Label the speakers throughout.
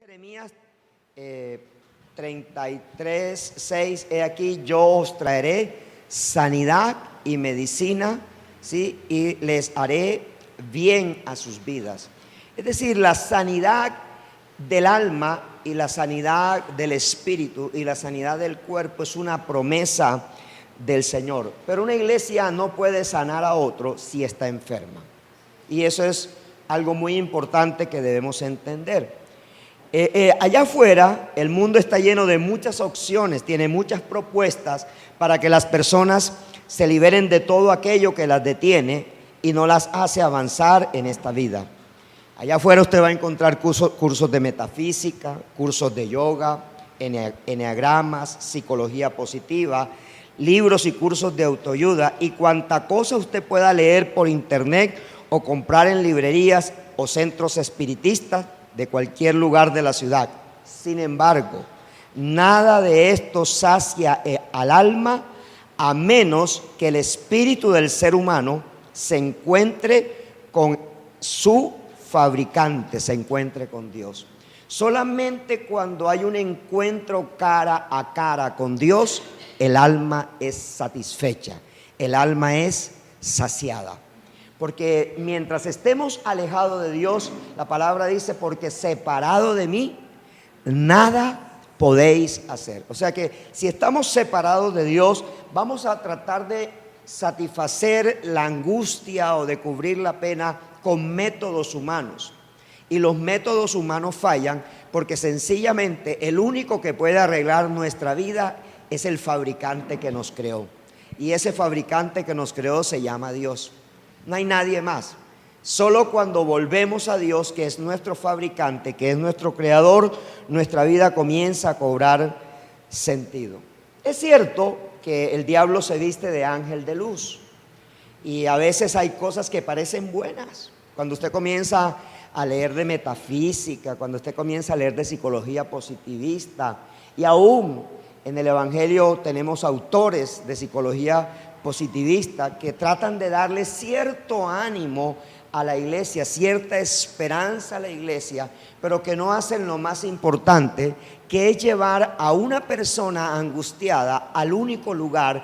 Speaker 1: Jeremías 33:6, he aquí yo os traeré sanidad y medicina, ¿sí? Y les haré bien a sus vidas. Es decir, la sanidad del alma y la sanidad del espíritu y la sanidad del cuerpo es una promesa del Señor. Pero una iglesia no puede sanar a otro si está enferma. Y eso es algo muy importante que debemos entender. Allá afuera el mundo está lleno de muchas opciones, tiene muchas propuestas para que las personas se liberen de todo aquello que las detiene y no las hace avanzar en esta vida. Allá afuera usted va a encontrar cursos de metafísica, cursos de yoga, eneagramas, psicología positiva, libros y cursos de autoayuda y cuanta cosa usted pueda leer por internet o comprar en librerías o centros espiritistas de cualquier lugar de la ciudad. Sin embargo, nada de esto sacia al alma a menos que el espíritu del ser humano se encuentre con su fabricante, se encuentre con Dios. Solamente cuando hay un encuentro cara a cara con Dios, el alma es satisfecha, el alma es saciada. Porque mientras estemos alejados de Dios, la palabra dice, porque separado de mí, nada podéis hacer. O sea que si estamos separados de Dios, vamos a tratar de satisfacer la angustia o de cubrir la pena con métodos humanos. Y los métodos humanos fallan porque sencillamente el único que puede arreglar nuestra vida es el fabricante que nos creó. Y ese fabricante que nos creó se llama Dios. No hay nadie más. Solo cuando volvemos a Dios, que es nuestro fabricante, que es nuestro creador, nuestra vida comienza a cobrar sentido. Es cierto que el diablo se viste de ángel de luz y a veces hay cosas que parecen buenas. Cuando usted comienza a leer de metafísica, cuando usted comienza a leer de psicología positivista, y aún en el Evangelio tenemos autores de psicología positivista que tratan de darle cierto ánimo a la iglesia, cierta esperanza a la iglesia, pero que no hacen lo más importante, que es llevar a una persona angustiada al único lugar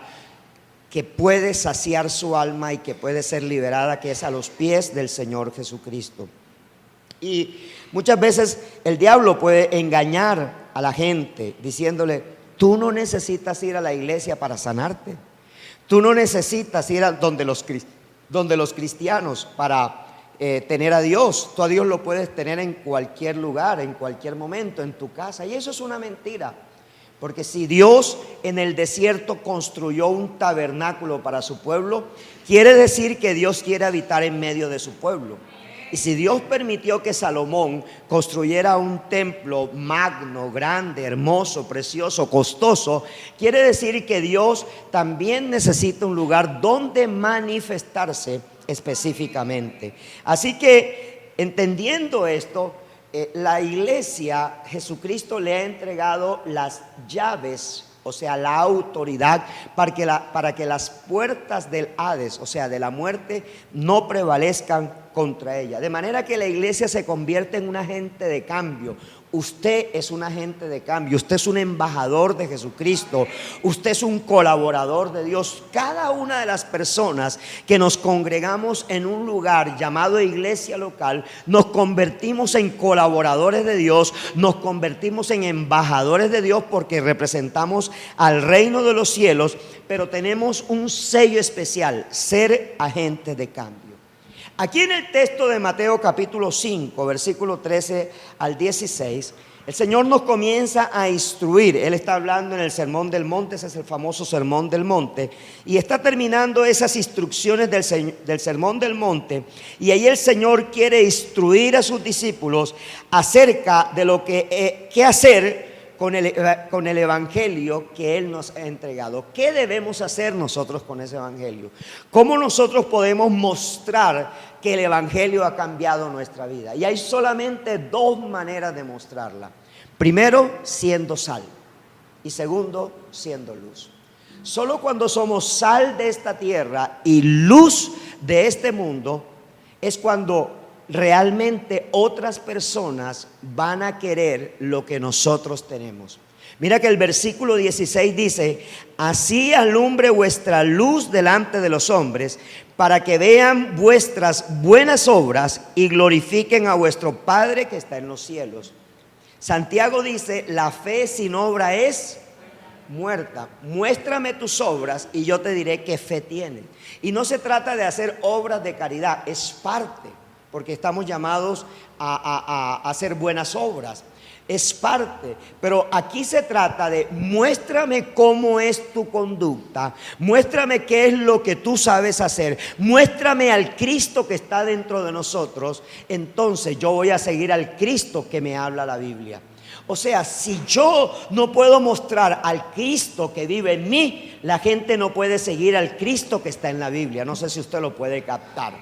Speaker 1: que puede saciar su alma y que puede ser liberada, que es a los pies del Señor Jesucristo. Y muchas veces el diablo puede engañar a la gente diciéndole, tú no necesitas ir a la iglesia para sanarte. Tú no necesitas ir a donde los cristianos para tener a Dios. Tú a Dios lo puedes tener en cualquier lugar, en cualquier momento, en tu casa. Y eso es una mentira. Porque si Dios en el desierto construyó un tabernáculo para su pueblo, quiere decir que Dios quiere habitar en medio de su pueblo. Y si Dios permitió que Salomón construyera un templo magno, grande, hermoso, precioso, costoso, quiere decir que Dios también necesita un lugar donde manifestarse específicamente. Así que, entendiendo esto, la iglesia, Jesucristo le ha entregado las llaves, o sea, la autoridad para que las puertas del Hades, o sea, de la muerte, no prevalezcan contra ella. De manera que la iglesia se convierte en un agente de cambio. Usted es un agente de cambio, usted es un embajador de Jesucristo, usted es un colaborador de Dios. Cada una de las personas que nos congregamos en un lugar llamado iglesia local, nos convertimos en colaboradores de Dios, nos convertimos en embajadores de Dios porque representamos al reino de los cielos, pero tenemos un sello especial, ser agentes de cambio. Aquí en el texto de Mateo capítulo 5, versículo 13 al 16, el Señor nos comienza a instruir. Él está hablando en el Sermón del Monte, ese es el famoso Sermón del Monte, y está terminando esas instrucciones del Sermón del Monte, y ahí el Señor quiere instruir a sus discípulos acerca de lo que qué hacer con el evangelio que Él nos ha entregado. ¿Qué debemos hacer nosotros con ese evangelio? ¿Cómo nosotros podemos mostrar que el evangelio ha cambiado nuestra vida? Y hay solamente dos maneras de mostrarla. Primero, siendo sal, y segundo, siendo luz. Solo cuando somos sal de esta tierra y luz de este mundo es cuando realmente otras personas van a querer lo que nosotros tenemos. Mira que el versículo 16 dice: así alumbre vuestra luz delante de los hombres, para que vean vuestras buenas obras y glorifiquen a vuestro Padre que está en los cielos. Santiago dice: la fe sin obra es muerta. Muéstrame tus obras y yo te diré qué fe tienes. Y no se trata de hacer obras de caridad, es parte, porque estamos llamados a hacer buenas obras, es parte. Pero aquí se trata de: muéstrame cómo es tu conducta, muéstrame qué es lo que tú sabes hacer, muéstrame al Cristo que está dentro de nosotros. Entonces yo voy a seguir al Cristo que me habla la Biblia. O sea, si yo no puedo mostrar al Cristo que vive en mí, la gente no puede seguir al Cristo que está en la Biblia. No sé si usted lo puede captar.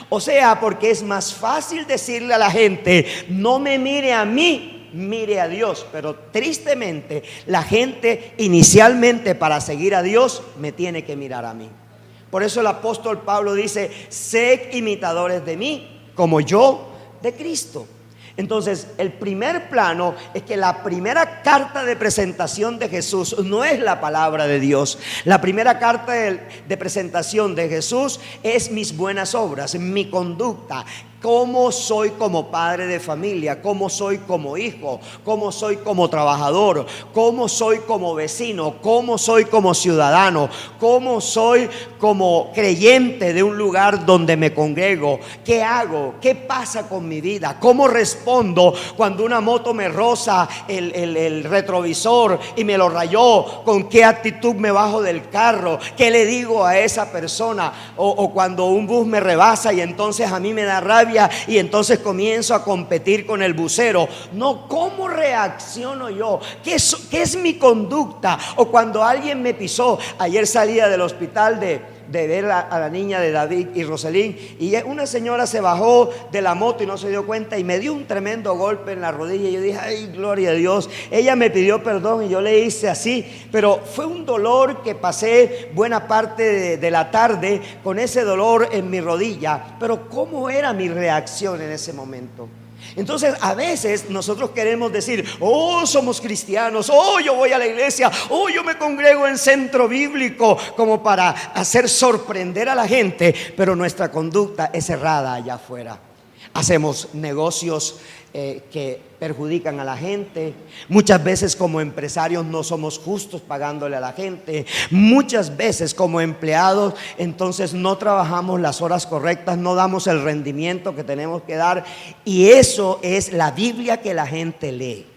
Speaker 1: O sea, porque es más fácil decirle a la gente: no me mire a mí, mire a Dios. Pero tristemente la gente inicialmente, para seguir a Dios, me tiene que mirar a mí. Por eso el apóstol Pablo dice: sed imitadores de mí, como yo de Cristo. Entonces, el primer plano es que la primera carta de presentación de Jesús no es la palabra de Dios. La primera carta de presentación de Jesús es mis buenas obras, mi conducta. Cómo soy como padre de familia, cómo soy como hijo, cómo soy como trabajador, cómo soy como vecino, cómo soy como ciudadano, cómo soy como creyente de un lugar donde me congrego. ¿Qué hago? ¿Qué pasa con mi vida? ¿Cómo respondo cuando una moto me roza el retrovisor y me lo rayó? ¿Con qué actitud me bajo del carro? ¿Qué le digo a esa persona? O cuando un bus me rebasa y entonces a mí me da rabia y entonces comienzo a competir con el bucero. No, ¿cómo reacciono yo? ¿Qué es mi conducta? O cuando alguien me pisó. Ayer salía del hospital de ver a la niña de David y Roselín, y una señora se bajó de la moto y no se dio cuenta y me dio un tremendo golpe en la rodilla. Y yo dije: ay, gloria a Dios. Ella me pidió perdón y yo le hice así, pero fue un dolor que pasé buena parte de la tarde con ese dolor en mi rodilla. Pero ¿cómo era mi reacción en ese momento? Entonces a veces nosotros queremos decir: oh, somos cristianos, oh, yo voy a la iglesia, oh, yo me congrego en centro bíblico, como para hacer sorprender a la gente, pero nuestra conducta es errada allá afuera. Hacemos negocios que perjudican a la gente. Muchas veces como empresarios no somos justos pagándole a la gente. Muchas veces como empleados entonces no trabajamos las horas correctas, no damos el rendimiento que tenemos que dar. Y eso es la Biblia que la gente lee.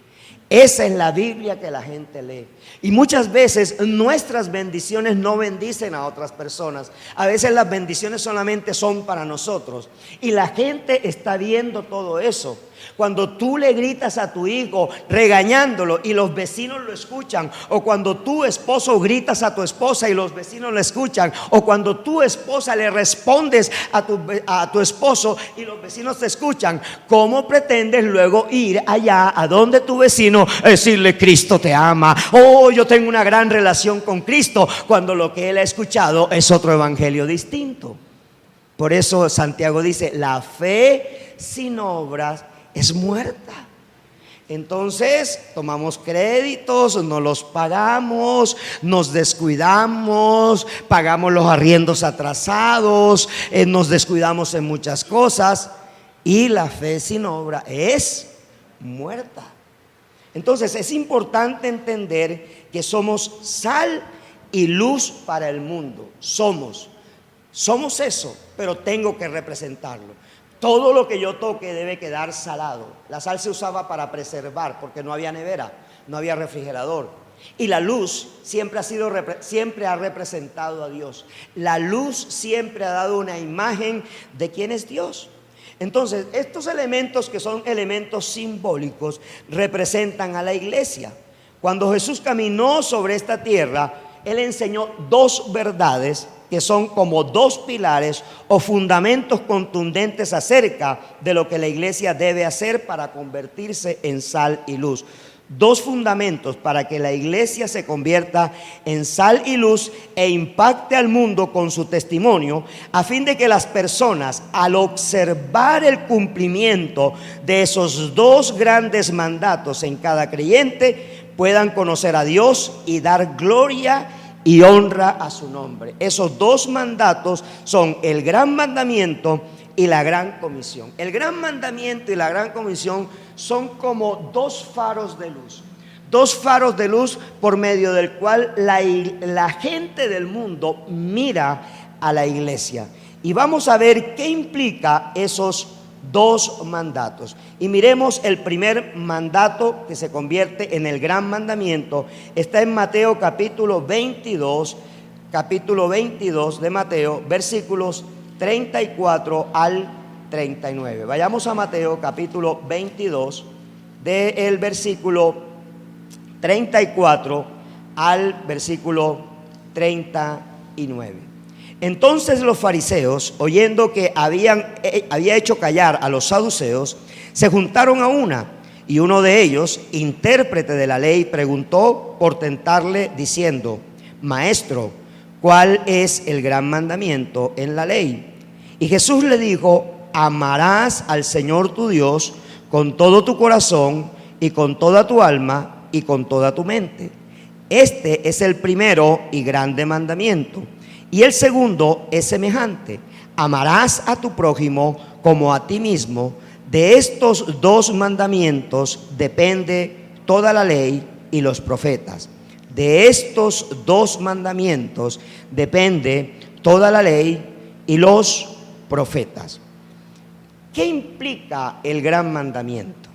Speaker 1: Esa es la Biblia que la gente lee. Y muchas veces nuestras bendiciones no bendicen a otras personas. A veces las bendiciones solamente son para nosotros. Y la gente está viendo todo eso. Cuando tú le gritas a tu hijo regañándolo y los vecinos lo escuchan, o cuando tu esposo gritas a tu esposa y los vecinos lo escuchan, o cuando tu esposa le respondes a tu esposo y los vecinos te escuchan, ¿cómo pretendes luego ir allá a donde tu vecino decirle: Cristo te ama, oh, yo tengo una gran relación con Cristo, cuando lo que él ha escuchado es otro evangelio distinto? Por eso Santiago dice: la fe sin obras es muerta. Entonces tomamos créditos, no los pagamos, nos descuidamos, pagamos los arriendos atrasados, nos descuidamos en muchas cosas, y la fe sin obra es muerta. Entonces es importante entender que somos sal y luz para el mundo. Somos eso, pero tengo que representarlo. Todo lo que yo toque debe quedar salado. La sal se usaba para preservar, porque no había nevera, no había refrigerador. Y la luz siempre ha representado a Dios. La luz siempre ha dado una imagen de quién es Dios. Entonces, estos elementos, que son elementos simbólicos, representan a la iglesia. Cuando Jesús caminó sobre esta tierra, Él enseñó dos verdades que son como dos pilares o fundamentos contundentes acerca de lo que la iglesia debe hacer para convertirse en sal y luz. dos fundamentos para que la iglesia se convierta en sal y luz e impacte al mundo con su testimonio, a fin de que las personas, al observar el cumplimiento de esos dos grandes mandatos en cada creyente, puedan conocer a Dios y dar gloria y honra a su nombre. Esos dos mandatos son el gran mandamiento y la gran comisión. El gran mandamiento y la gran comisión son como dos faros de luz. Dos faros de luz por medio del cual la gente del mundo mira a la iglesia. Y vamos a ver qué implica esos dos mandatos. Y miremos el primer mandato que se convierte en el gran mandamiento. Está en Mateo capítulo 22 de Mateo, versículos 34 al 39. Vayamos a Mateo capítulo 22, del versículo 34 al versículo 39. Entonces los fariseos, oyendo que había hecho callar a los saduceos, se juntaron a una, y uno de ellos, intérprete de la ley, preguntó por tentarle, diciendo: Maestro, ¿cuál es el gran mandamiento en la ley? Y Jesús le dijo: amarás al Señor tu Dios con todo tu corazón y con toda tu alma y con toda tu mente. Este es el primero y grande mandamiento. Y el segundo es semejante: amarás a tu prójimo como a ti mismo. De estos dos mandamientos depende toda la ley y los profetas. De estos dos mandamientos depende toda la ley y los profetas. ¿Qué implica el gran mandamiento?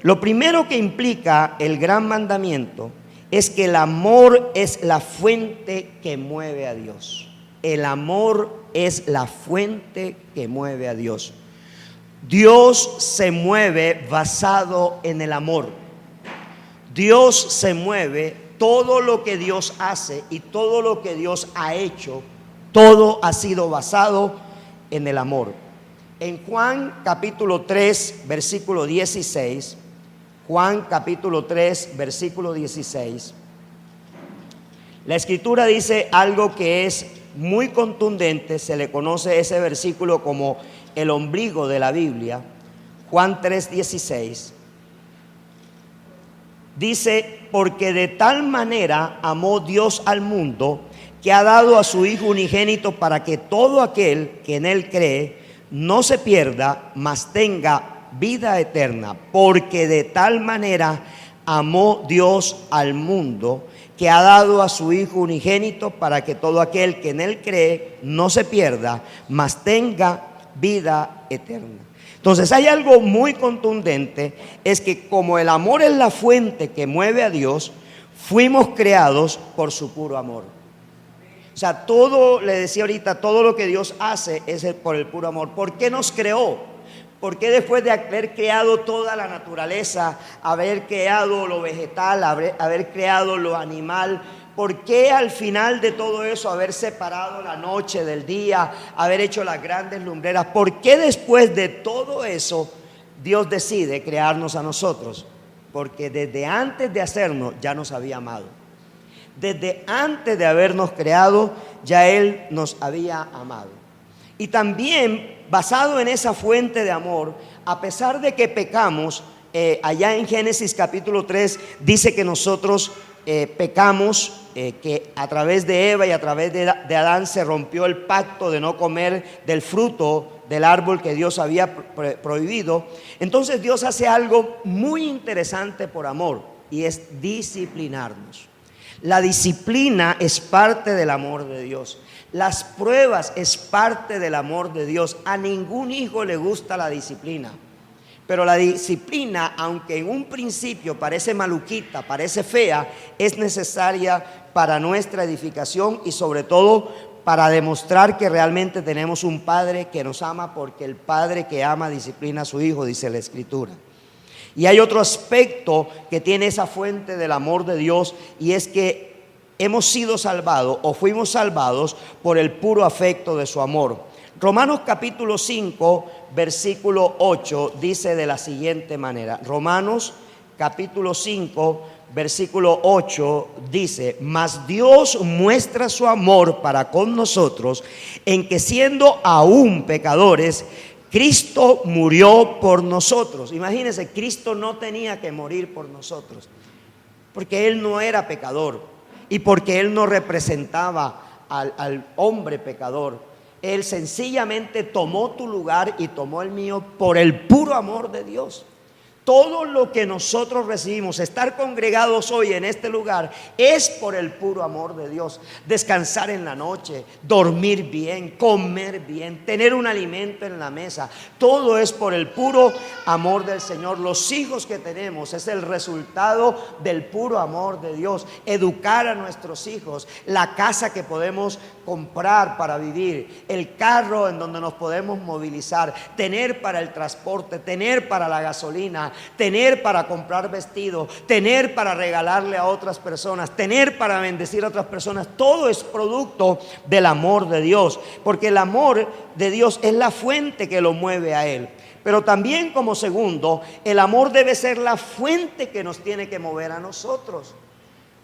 Speaker 1: Lo primero que implica el gran mandamiento es que el amor es la fuente que mueve a Dios. El amor es la fuente que mueve a Dios. Dios se mueve basado en el amor. Dios se mueve, todo lo que Dios hace y todo lo que Dios ha hecho, todo ha sido basado en el amor. En Juan capítulo 3, versículo 16, Juan capítulo 3, versículo 16, la escritura dice algo que es muy contundente. Se le conoce ese versículo como el ombligo de la Biblia. Juan 3, 16 dice: porque de tal manera amó Dios al mundo, que ha dado a su Hijo unigénito, para que todo aquel que en él cree no se pierda, mas tenga vida eterna. Porque de tal manera amó Dios al mundo, que ha dado a su Hijo unigénito, para que todo aquel que en él cree no se pierda, mas tenga vida eterna. Entonces hay algo muy contundente, es que como el amor es la fuente que mueve a Dios, fuimos creados por su puro amor. O sea, todo, le decía ahorita, todo lo que Dios hace es por el puro amor. ¿Por qué nos creó? ¿Por qué después de haber creado toda la naturaleza, haber creado lo vegetal, haber creado lo animal, por qué al final de todo eso haber separado la noche del día, haber hecho las grandes lumbreras? ¿Por qué después de todo eso Dios decide crearnos a nosotros? Porque desde antes de hacernos ya nos había amado. Desde antes de habernos creado ya Él nos había amado. Y también basado en esa fuente de amor, a pesar de que pecamos, allá en Génesis capítulo 3 dice que nosotros pecamos, que a través de Eva y a través de Adán se rompió el pacto de no comer del fruto del árbol que Dios había prohibido. Entonces Dios hace algo muy interesante por amor, y es disciplinarnos. La disciplina es parte del amor de Dios. Las pruebas es parte del amor de Dios. A ningún hijo le gusta la disciplina. Pero la disciplina, aunque en un principio parece maluquita, parece fea, es necesaria para nuestra edificación y sobre todo para demostrar que realmente tenemos un Padre que nos ama, porque el Padre que ama disciplina a su Hijo, dice la Escritura. Y hay otro aspecto que tiene esa fuente del amor de Dios, y es que hemos sido salvados o fuimos salvados por el puro afecto de su amor. Romanos capítulo 5, versículo 8 dice de la siguiente manera. Romanos capítulo 5, versículo 8 dice: mas Dios muestra su amor para con nosotros en que siendo aún pecadores, Cristo murió por nosotros. Imagínense, Cristo no tenía que morir por nosotros, porque Él no era pecador y porque Él no representaba al hombre pecador. Él sencillamente tomó tu lugar y tomó el mío por el puro amor de Dios. Todo lo que nosotros recibimos, estar congregados hoy en este lugar, es por el puro amor de Dios. Descansar en la noche, dormir bien, comer bien, tener un alimento en la mesa, todo es por el puro amor del Señor. Los hijos que tenemos es el resultado del puro amor de Dios. Educar a nuestros hijos, la casa que podemos comprar para vivir, el carro en donde nos podemos movilizar, tener para el transporte, tener para la gasolina, tener para comprar vestido, tener para regalarle a otras personas, tener para bendecir a otras personas. Todo es producto del amor de Dios, porque el amor de Dios es la fuente que lo mueve a Él. Pero también, como segundo, el amor debe ser la fuente que nos tiene que mover a nosotros.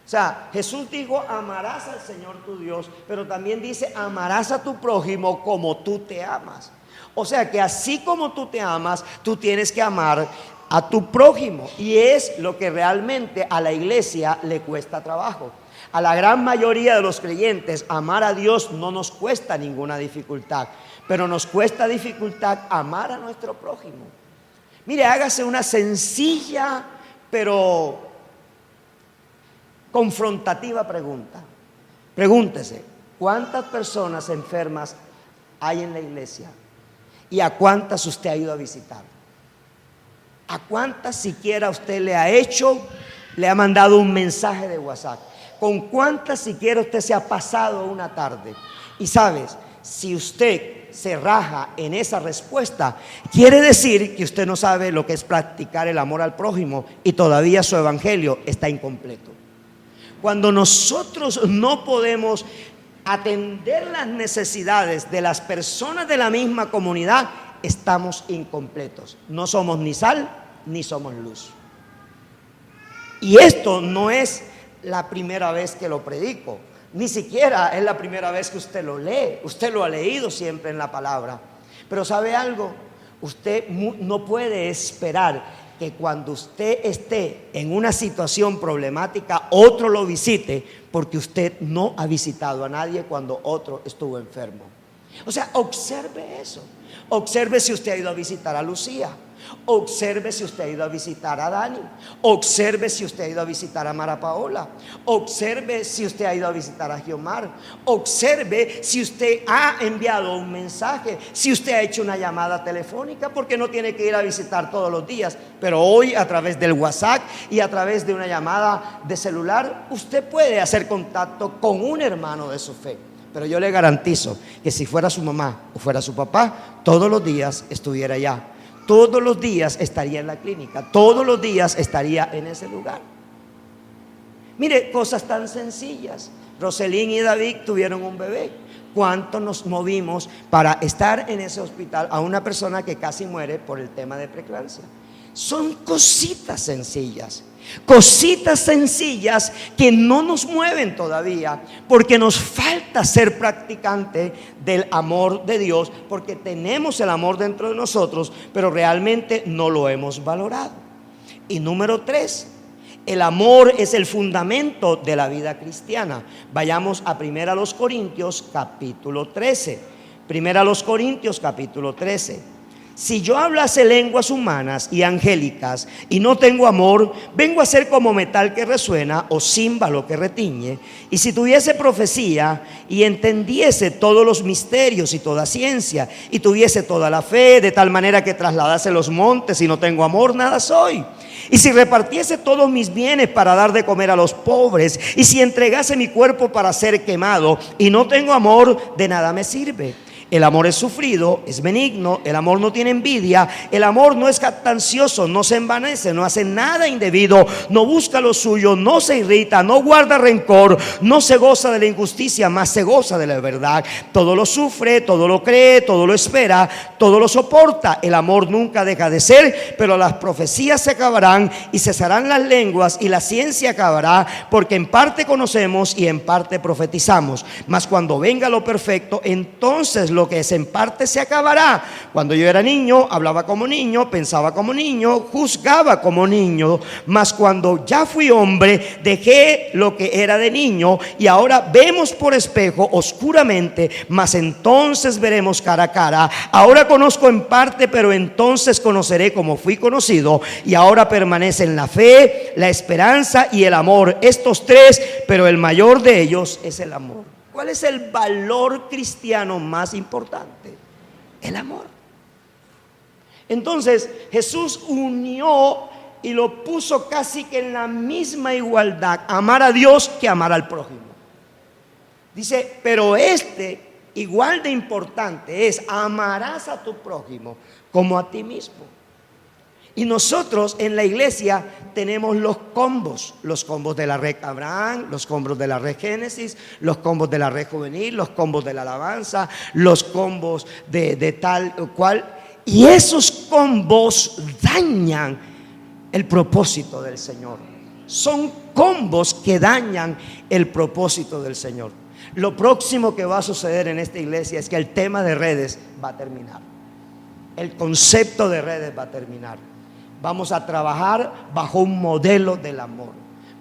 Speaker 1: O sea, Jesús dijo: amarás al Señor tu Dios, pero también dice: amarás a tu prójimo como tú te amas. O sea que así como tú te amas, tú tienes que amar a tu prójimo. Y es lo que realmente a la iglesia le cuesta trabajo. A la gran mayoría de los creyentes, amar a Dios no nos cuesta ninguna dificultad, pero nos cuesta dificultad amar a nuestro prójimo. Mire, hágase una sencilla pero confrontativa pregunta. Pregúntese: ¿cuántas personas enfermas hay en la iglesia? ¿Y a cuántas usted ha ido a visitar? ¿A cuántas siquiera usted le ha mandado un mensaje de WhatsApp? ¿Con cuántas siquiera usted se ha pasado una tarde? Y sabes, si usted se raja en esa respuesta, quiere decir que usted no sabe lo que es practicar el amor al prójimo y todavía su evangelio está incompleto. Cuando nosotros no podemos atender las necesidades de las personas de la misma comunidad, estamos incompletos. No somos ni sal ni somos luz. Y esto no es la primera vez que lo predico, ni siquiera es la primera vez que usted lo lee. Usted lo ha leído siempre en la palabra. Pero ¿sabe algo? Usted no puede esperar que cuando usted esté en una situación problemática, otro lo visite, porque usted no ha visitado a nadie cuando otro estuvo enfermo. O sea, observe eso. Observe si usted ha ido a visitar a Lucía. Observe si usted ha ido a visitar a Dani. Observe si usted ha ido a visitar a Mara Paola. Observe si usted ha ido a visitar a Giomar. Observe si usted ha enviado un mensaje, si usted ha hecho una llamada telefónica, porque no tiene que ir a visitar todos los días. Pero hoy, a través del WhatsApp y a través de una llamada de celular, usted puede hacer contacto con un hermano de su fe. Pero yo le garantizo que si fuera su mamá o fuera su papá, todos los días estuviera allá. Todos los días estaría en la clínica, todos los días estaría en ese lugar. Mire, cosas tan sencillas. Roselín y David tuvieron un bebé. ¿Cuánto nos movimos para estar en ese hospital a una persona que casi muere por el tema de preeclampsia? Son cositas sencillas. Cositas sencillas que no nos mueven todavía, porque nos falta ser practicante del amor de Dios, porque tenemos el amor dentro de nosotros, pero realmente no lo hemos valorado. Y número 3, el amor es el fundamento de la vida cristiana. Vayamos a 1 Corintios capítulo 13. 1 Corintios capítulo 13. Si yo hablase lenguas humanas y angélicas y no tengo amor, vengo a ser como metal que resuena o címbalo que retiñe. Y si tuviese profecía y entendiese todos los misterios y toda ciencia, y tuviese toda la fe, de tal manera que trasladase los montes, y no tengo amor, nada soy. Y si repartiese todos mis bienes para dar de comer a los pobres, y si entregase mi cuerpo para ser quemado y no tengo amor, de nada me sirve. El amor es sufrido, es benigno, el amor no tiene envidia, el amor no es jactancioso, no se envanece, no hace nada indebido, no busca lo suyo, no se irrita, no guarda rencor, no se goza de la injusticia, mas se goza de la verdad. Todo lo sufre, todo lo cree, todo lo espera, todo lo soporta. El amor nunca deja de ser, pero las profecías se acabarán y cesarán las lenguas y la ciencia acabará, porque en parte conocemos y en parte profetizamos. Mas cuando venga lo perfecto, entonces lo que es en parte se acabará. Cuando yo era niño, hablaba como niño, pensaba como niño, juzgaba como niño. Mas cuando ya fui hombre, dejé lo que era de niño, y ahora vemos por espejo oscuramente, mas entonces veremos cara a cara. Ahora conozco en parte, pero entonces conoceré como fui conocido. Y ahora permanecen la fe, la esperanza y el amor, estos tres, pero el mayor de ellos es el amor. ¿Cuál es el valor cristiano más importante? El amor. Entonces Jesús unió y lo puso casi que en la misma igualdad, amar a Dios que amar al prójimo. Dice, pero igual de importante es: amarás a tu prójimo como a ti mismo. Y nosotros en la iglesia tenemos los combos de la red Abraham, los combos de la red Génesis, los combos de la red juvenil, los combos de la alabanza, los combos de tal o cual. Y esos combos dañan el propósito del Señor. Son combos que dañan el propósito del Señor. Lo próximo que va a suceder en esta iglesia es que el tema de redes va a terminar. El concepto de redes va a terminar. Vamos a trabajar bajo un modelo del amor.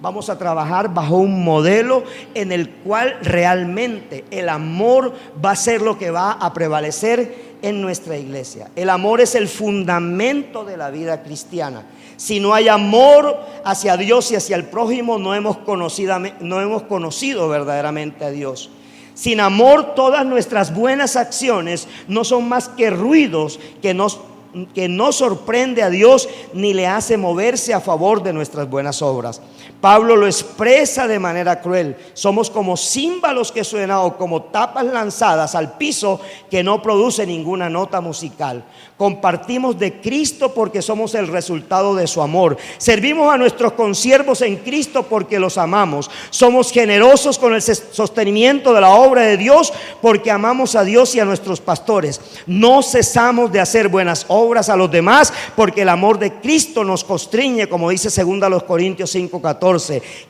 Speaker 1: Vamos a trabajar bajo un modelo en el cual realmente el amor va a ser lo que va a prevalecer en nuestra iglesia. El amor es el fundamento de la vida cristiana. Si no hay amor hacia Dios y hacia el prójimo, no hemos conocido verdaderamente a Dios. Sin amor, todas nuestras buenas acciones no son más que ruidos que no sorprende a Dios ni le hace moverse a favor de nuestras buenas obras. Pablo lo expresa de manera cruel: somos como címbalos que suenan o como tapas lanzadas al piso que no produce ninguna nota musical. Compartimos de Cristo porque somos el resultado de su amor. Servimos a nuestros consiervos en Cristo porque los amamos. Somos generosos con el sostenimiento de la obra de Dios porque amamos a Dios y a nuestros pastores. No cesamos de hacer buenas obras a los demás porque el amor de Cristo nos constriñe, como dice 2 Corintios 5:14.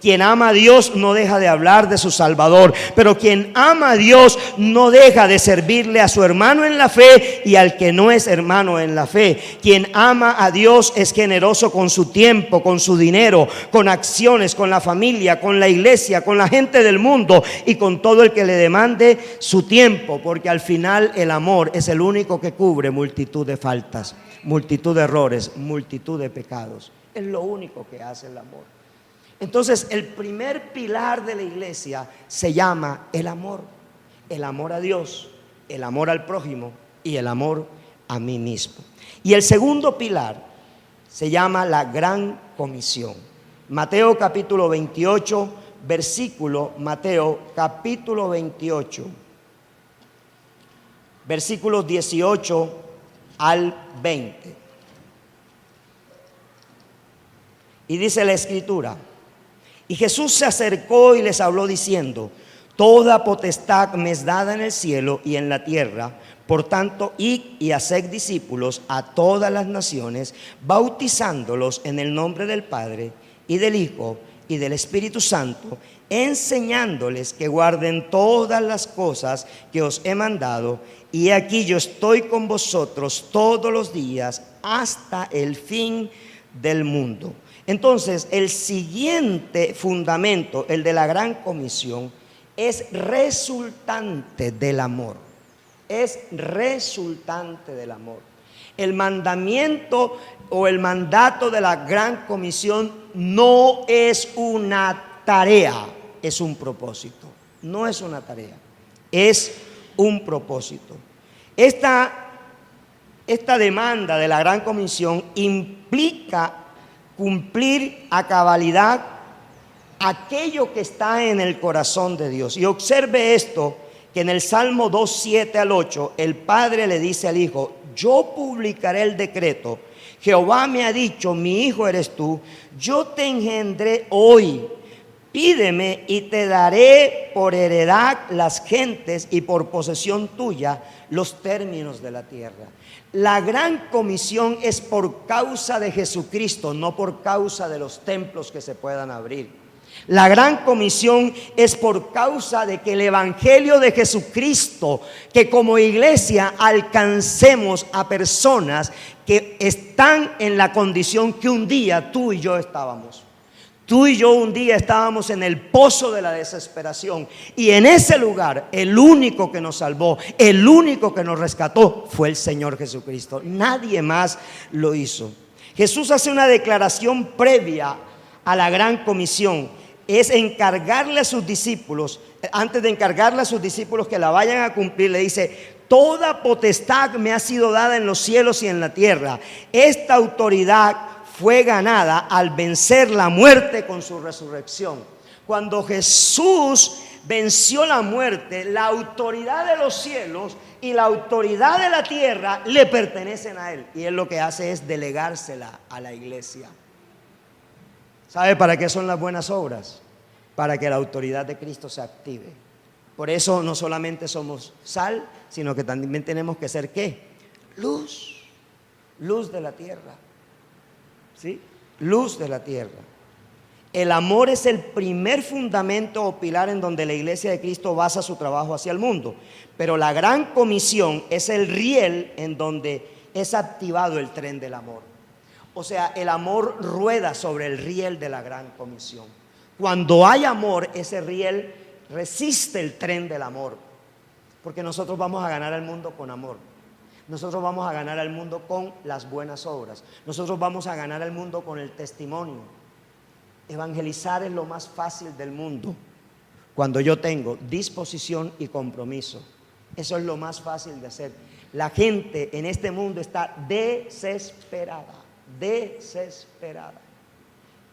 Speaker 1: Quien ama a Dios no deja de hablar de su Salvador, pero quien ama a Dios no deja de servirle a su hermano en la fe y al que no es hermano en la fe. Quien ama a Dios es generoso con su tiempo, con su dinero, con acciones, con la familia, con la iglesia, con la gente del mundo y con todo el que le demande su tiempo, porque al final el amor es el único que cubre multitud de faltas, multitud de errores, multitud de pecados. Es lo único que hace el amor. Entonces, el primer pilar de la iglesia se llama el amor a Dios, el amor al prójimo y el amor a mí mismo. Y el segundo pilar se llama la gran comisión. Mateo capítulo 28, Mateo capítulo 28, versículos 18 al 20. Y dice la escritura: y Jesús se acercó y les habló diciendo: toda potestad me es dada en el cielo y en la tierra. Por tanto, id y haced discípulos a todas las naciones, bautizándolos en el nombre del Padre y del Hijo y del Espíritu Santo, enseñándoles que guarden todas las cosas que os he mandado. Y aquí yo estoy con vosotros todos los días hasta el fin del mundo. Entonces, el siguiente fundamento, el de la gran comisión, es resultante del amor. Es resultante del amor. El mandamiento o el mandato de la gran comisión no es una tarea, es un propósito. No es una tarea, es un propósito. Esta demanda de la gran comisión implica cumplir a cabalidad aquello que está en el corazón de Dios. Y observe esto, que en el Salmo 2, 7 al 8, el Padre le dice al Hijo: yo publicaré el decreto. Jehová me ha dicho: mi hijo eres tú, yo te engendré hoy. Pídeme y te daré por heredad las gentes y por posesión tuya los términos de la tierra. La gran comisión es por causa de Jesucristo, no por causa de los templos que se puedan abrir. La gran comisión es por causa de que el evangelio de Jesucristo, que como iglesia alcancemos a personas que están en la condición que un día tú y yo estábamos. Tú y yo un día estábamos en el pozo de la desesperación, y en ese lugar el único que nos salvó, el único que nos rescató fue el Señor Jesucristo. Nadie más lo hizo. Jesús hace una declaración previa a la gran comisión. Es encargarle a sus discípulos, antes de encargarle a sus discípulos que la vayan a cumplir, le dice: toda potestad me ha sido dada en los cielos y en la tierra. Esta autoridad fue ganada al vencer la muerte con su resurrección. Cuando Jesús venció la muerte, la autoridad de los cielos y la autoridad de la tierra le pertenecen a Él. Y Él lo que hace es delegársela a la iglesia. ¿Sabe para qué son las buenas obras? Para que la autoridad de Cristo se active. Por eso no solamente somos sal, sino que también tenemos que ser ¿qué? Luz. Luz de la tierra. ¿Sí? Luz de la tierra. El amor es el primer fundamento o pilar en donde la iglesia de Cristo basa su trabajo hacia el mundo. Pero la gran comisión es el riel en donde es activado el tren del amor. O sea, el amor rueda sobre el riel de la gran comisión. Cuando hay amor, ese riel resiste el tren del amor. Porque nosotros vamos a ganar al mundo con amor. Nosotros vamos a ganar al mundo con las buenas obras. Nosotros vamos a ganar al mundo con el testimonio. Evangelizar es lo más fácil del mundo cuando yo tengo disposición y compromiso. Eso es lo más fácil de hacer. La gente en este mundo está desesperada.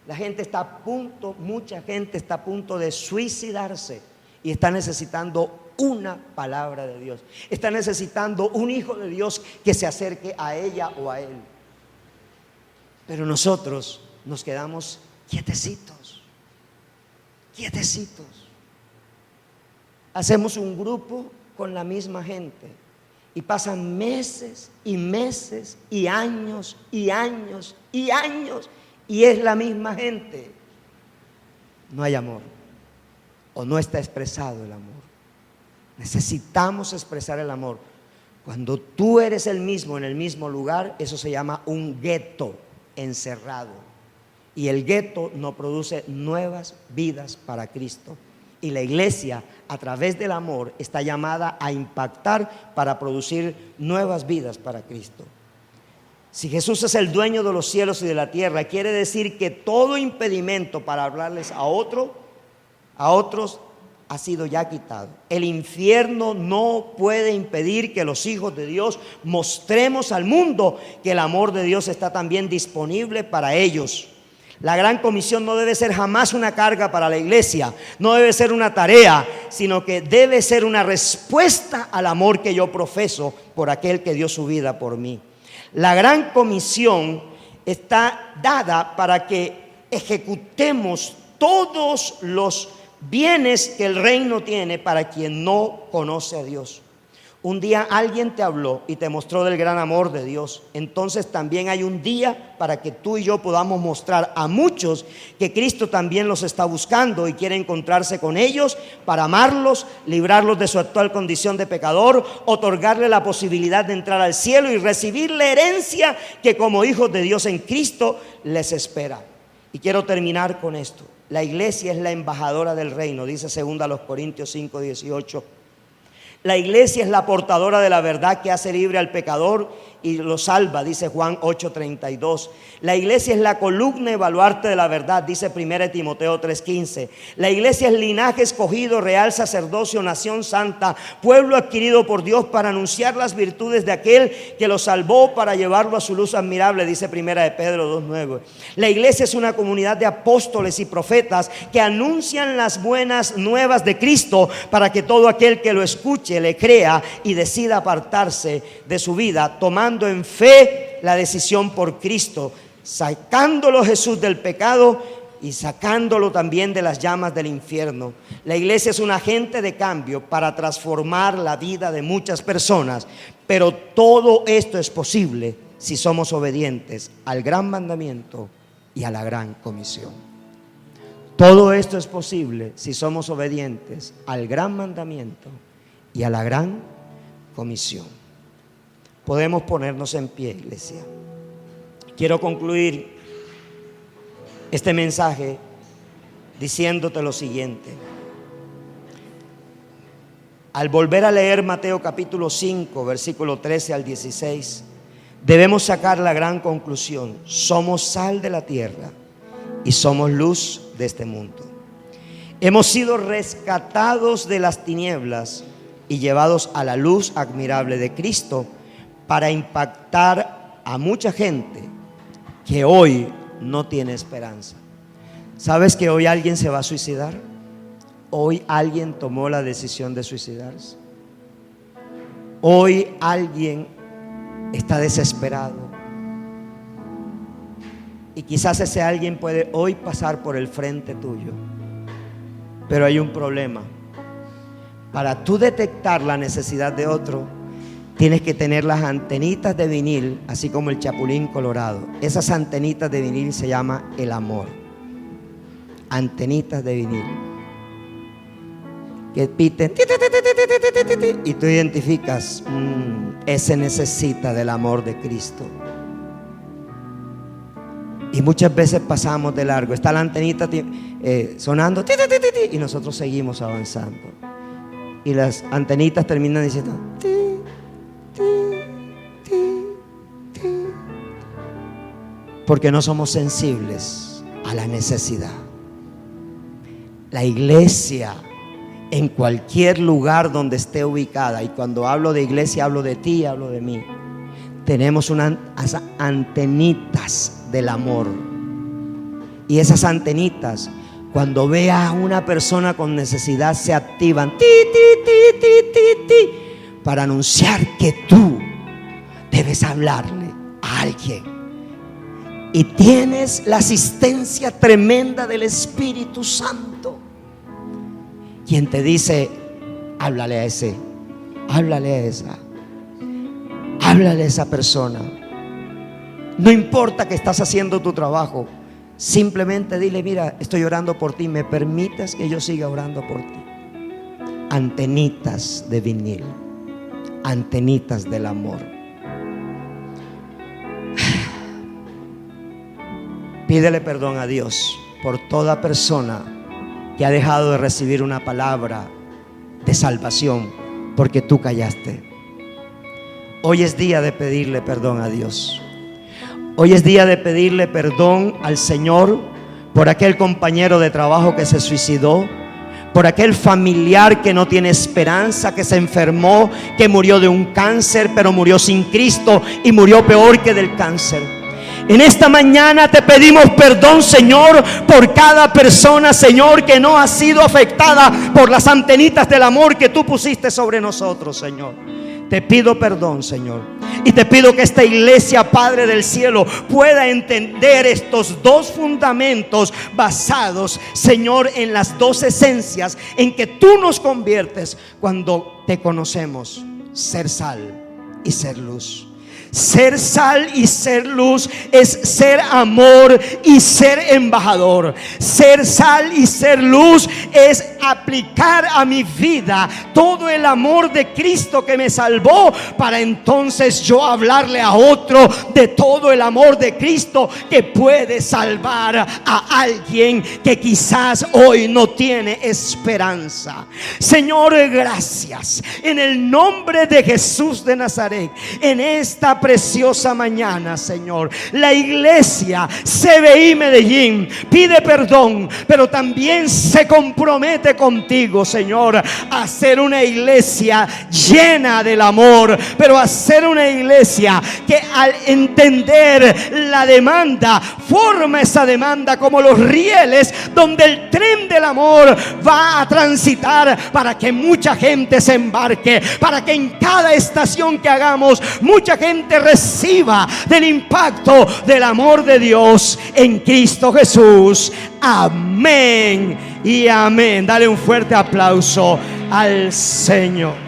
Speaker 1: La gente está a punto, mucha gente está a punto de suicidarse y está necesitando una palabra de Dios. Está necesitando un hijo de Dios que se acerque a ella o a él. Pero nosotros nos quedamos quietecitos. Hacemos un grupo con la misma gente y pasan meses y meses y años y años y años y es la misma gente. No hay amor, o no está expresado el amor. Necesitamos expresar el amor. Cuando tú eres el mismo en el mismo lugar, eso se llama un gueto encerrado. Y el gueto no produce nuevas vidas para Cristo. Y la iglesia, a través del amor, está llamada a impactar para producir nuevas vidas para Cristo. Si Jesús es el dueño de los cielos y de la tierra, quiere decir que todo impedimento para hablarles a otros ha sido ya quitado. El infierno no puede impedir que los hijos de Dios mostremos al mundo que el amor de Dios está también disponible para ellos. La gran comisión no debe ser jamás una carga para la iglesia, no debe ser una tarea, sino que debe ser una respuesta al amor que yo profeso por aquel que dio su vida por mí. La gran comisión está dada para que ejecutemos todos los bienes que el reino tiene para quien no conoce a Dios. Un día alguien te habló y te mostró del gran amor de Dios. Entonces también hay un día para que tú y yo podamos mostrar a muchos que Cristo también los está buscando y quiere encontrarse con ellos para amarlos, librarlos de su actual condición de pecador, otorgarle la posibilidad de entrar al cielo y recibir la herencia que como hijos de Dios en Cristo les espera. Y quiero terminar con esto. La iglesia es la embajadora del reino, dice 2 Corintios 5:18. La iglesia es la portadora de la verdad que hace libre al pecador y lo salva, dice Juan 8:32. La iglesia es la columna y baluarte de la verdad, dice 1 Timoteo 3:15. La iglesia es linaje escogido, real sacerdocio, nación santa, pueblo adquirido por Dios para anunciar las virtudes de aquel que lo salvó, para llevarlo a su luz admirable, dice 1 de Pedro 2:9. La iglesia es una comunidad de apóstoles y profetas que anuncian las buenas nuevas de Cristo, para que todo aquel que lo escuche le crea y decida apartarse de su vida, tomando en fe la decisión por Cristo, sacándolo Jesús del pecado y sacándolo también de las llamas del infierno. La iglesia es un agente de cambio para transformar la vida de muchas personas, pero todo esto es posible si somos obedientes al gran mandamiento y a la gran comisión. Todo esto es posible si somos obedientes al gran mandamiento y a la gran comisión. Podemos ponernos en pie, iglesia. Quiero concluir este mensaje diciéndote lo siguiente. Al volver a leer Mateo capítulo 5, versículo 13 al 16, debemos sacar la gran conclusión: somos sal de la tierra y somos luz de este mundo. Hemos sido rescatados de las tinieblas y llevados a la luz admirable de Cristo, para impactar a mucha gente que hoy no tiene esperanza. ¿Sabes que hoy alguien se va a suicidar? Hoy alguien tomó la decisión de suicidarse. Hoy alguien está desesperado. Y quizás ese alguien puede hoy pasar por el frente tuyo. Pero hay un problema. Para tú detectar la necesidad de otro, tienes que tener las antenitas de vinil, así como el chapulín colorado. Esas antenitas de vinil se llama el amor. Antenitas de vinil que piten y tú identificas, ese necesita del amor de Cristo. Y muchas veces pasamos de largo. Está la antenita sonando y nosotros seguimos avanzando. Y las antenitas terminan diciendo porque no somos sensibles a la necesidad. La iglesia, en cualquier lugar donde esté ubicada, y cuando hablo de iglesia hablo de ti, hablo de mí, tenemos unas antenitas del amor. Y esas antenitas, cuando vea a una persona con necesidad, se activan para anunciar que tú debes hablarle a alguien. Y tienes la asistencia tremenda del Espíritu Santo, quien te dice: háblale a ese, háblale a esa, háblale a esa persona. No importa que estás haciendo tu trabajo, simplemente dile: mira, estoy orando por ti, ¿me permitas que yo siga orando por ti? Antenitas de vinil, antenitas del amor. Pídele perdón a Dios por toda persona que ha dejado de recibir una palabra de salvación porque tú callaste. Hoy es día de pedirle perdón a Dios. Hoy es día de pedirle perdón al Señor por aquel compañero de trabajo que se suicidó, por aquel familiar que no tiene esperanza, que se enfermó, que murió de un cáncer, pero murió sin Cristo y murió peor que del cáncer. En esta mañana te pedimos perdón, Señor, por cada persona, Señor, que no ha sido afectada por las antenitas del amor que tú pusiste sobre nosotros, Señor. Te pido perdón, Señor, y te pido que esta iglesia, Padre del cielo, pueda entender estos dos fundamentos basados, Señor, en las dos esencias en que tú nos conviertes cuando te conocemos: ser sal y ser luz. Ser sal y ser luz es ser amor y ser embajador. Ser sal y ser luz es aplicar a mi vida todo el amor de Cristo que me salvó, para entonces yo hablarle a otro de todo el amor de Cristo que puede salvar a alguien que quizás hoy no tiene esperanza. Señor, gracias en el nombre de Jesús de Nazaret, en esta preciosa mañana, Señor, la iglesia CBI Medellín pide perdón, pero también se compromete contigo, Señor, a ser una iglesia llena del amor, pero a ser una iglesia que al entender la demanda, forma esa demanda como los rieles donde el tren del amor va a transitar, para que mucha gente se embarque, para que en cada estación que hagamos mucha gente reciba del impacto del amor de Dios en Cristo Jesús. Amén y amén. Dale un fuerte aplauso al Señor.